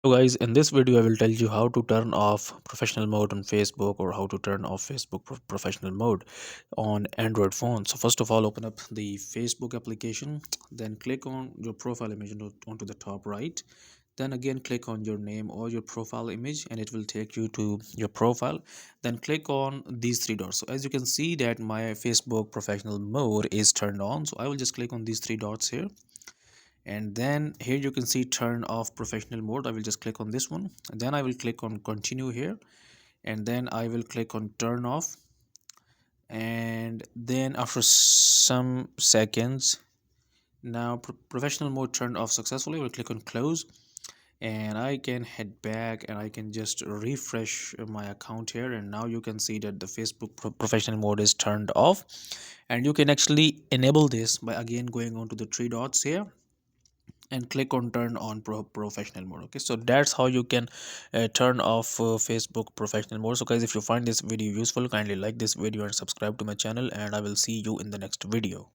So guys, in this video I will tell you how to turn off professional mode on Facebook or how to turn off Facebook professional mode on Android phone. So first of all, open up the Facebook application, then click on your profile image onto the top right. Then again click on your name or your profile image and it will take you to your profile. Then click on these three dots. So as you can see that my Facebook professional mode is turned on. So I will just click on these three dots here, and then here you can see turn off professional mode. I will just click on this one, and then I will click on continue here, and then I will click on turn off. And then after some seconds, now professional mode turned off successfully. We'll click on close, and I can head back and I can just refresh my account here, and now you can see that the Facebook professional mode is turned off. And you can actually enable this by again going on to the three dots here and click on turn on professional mode. Okay, so that's how you can turn off Facebook professional mode. So guys, if you find this video useful, kindly like this video and subscribe to my channel, and I will see you in the next video.